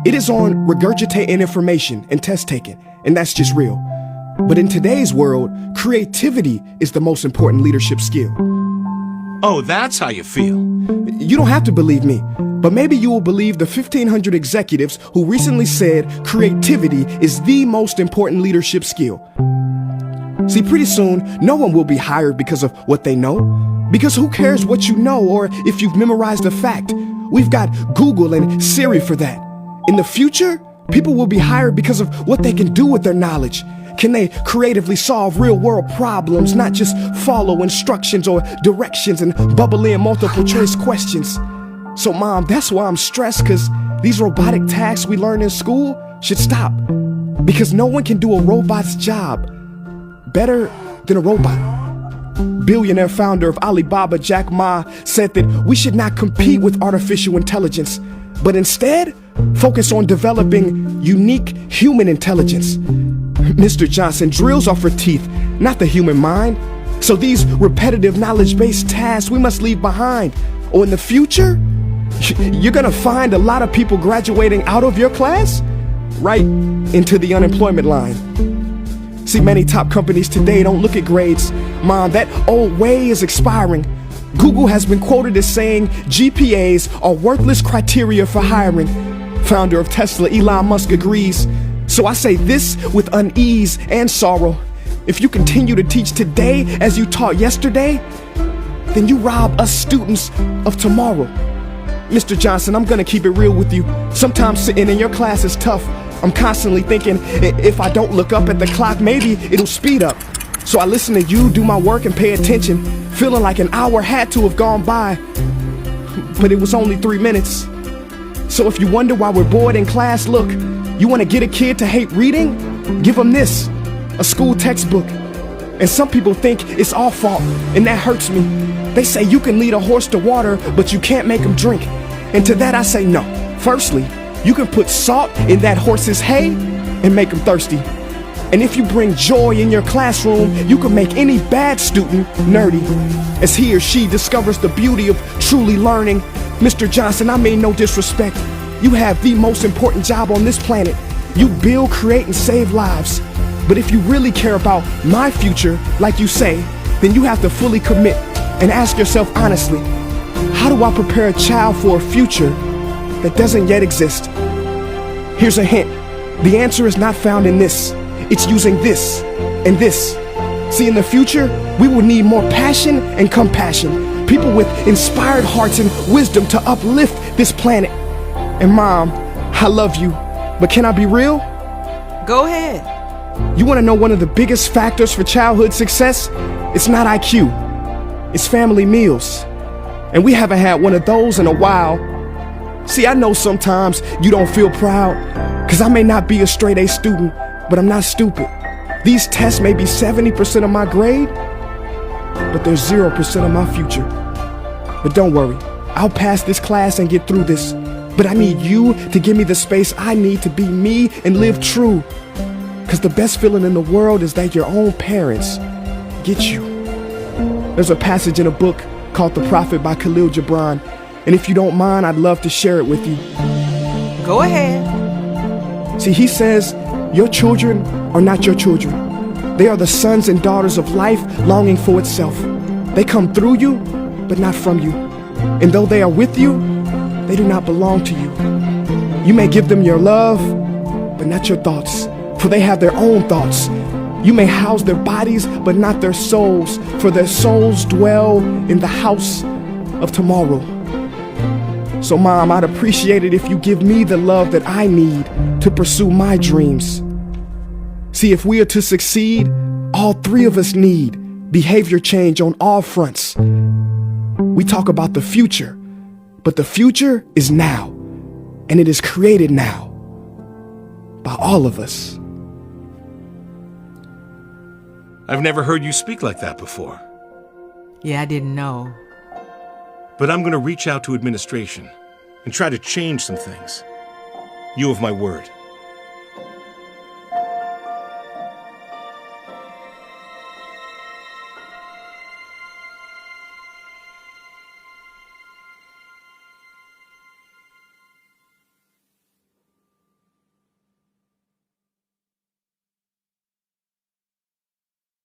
It is on regurgitating information and test taking, and that's just real. But in today's world, creativity is the most important leadership skill. Oh, that's how you feel. You don't have to believe me, but maybe you will believe the 1,500 executives who recently said creativity is the most important leadership skill. See, pretty soon, no one will be hired because of what they know. Because who cares what you know or if you've memorized a fact? We've got Google and Siri for that. In the future, people will be hired because of what they can do with their knowledge. Can they creatively solve real-world problems, not just follow instructions or directions and bubble in multiple choice questions? So, Mom, that's why I'm stressed, because these robotic tasks we learn in school should stop. Because no one can do a robot's job better than a robot. Billionaire founder of Alibaba, Jack Ma, said that we should not compete with artificial intelligence, but instead focus on developing unique human intelligence. Mr. Johnson, drills are for teeth, not the human mind. So these repetitive knowledge-based tasks we must leave behind. Or in the future, you're gonna find a lot of people graduating out of your class right into the unemployment line. See, many top companies today don't look at grades. Mom, that old way is expiring. Google has been quoted as saying GPAs are worthless criteria for hiring. Founder of Tesla, Elon Musk, agrees. So I say this with unease and sorrow. If you continue to teach today as you taught yesterday, then you rob us students of tomorrow. Mr. Johnson, I'm gonna keep it real with you. Sometimes sitting in your class is tough. I'm constantly thinking, if I don't look up at the clock, maybe it'll speed up. So I listen to you do my work and pay attention, feeling like an hour had to have gone by. But it was only 3 minutes. So if you wonder why we're bored in class, look, you want to get a kid to hate reading? Give them this, a school textbook. And some people think it's our fault, and that hurts me. They say you can lead a horse to water, but you can't make him drink. And to that I say no. Firstly, you can put salt in that horse's hay and make him thirsty. And if you bring joy in your classroom, you can make any bad student nerdy. As he or she discovers the beauty of truly learning. Mr. Johnson, I mean no disrespect. You have the most important job on this planet. You build, create, and save lives. But if you really care about my future, like you say, then you have to fully commit and ask yourself honestly, how do I prepare a child for a future that doesn't yet exist? Here's a hint. The answer is not found in this. It's using this and this. See, in the future, we will need more passion and compassion. People with inspired hearts and wisdom to uplift this planet. And Mom, I love you, but can I be real? Go ahead. You want to know one of the biggest factors for childhood success? It's not IQ. It's family meals. And we haven't had one of those in a while. See, I know sometimes you don't feel proud, because I may not be a straight A student, but I'm not stupid. These tests may be 70% of my grade, but they're 0% of my future. But don't worry, I'll pass this class and get through this. But I need you to give me the space I need to be me and live true. Because the best feeling in the world is that your own parents get you. There's a passage in a book called The Prophet by Khalil Gibran. And if you don't mind, I'd love to share it with you. Go ahead. See, he says, your children are not your children. They are the sons and daughters of life longing for itself. They come through you, but not from you. And though they are with you, they do not belong to you. You may give them your love, but not your thoughts, for they have their own thoughts. You may house their bodies, but not their souls, for their souls dwell in the house of tomorrow. So, Mom, I'd appreciate it if you give me the love that I need to pursue my dreams. See, if we are to succeed, all three of us need behavior change on all fronts. We talk about the future, but the future is now, and it is created now by all of us. I've never heard you speak like that before. Yeah, I didn't know. But I'm going to reach out to administration and try to change some things. You have my word.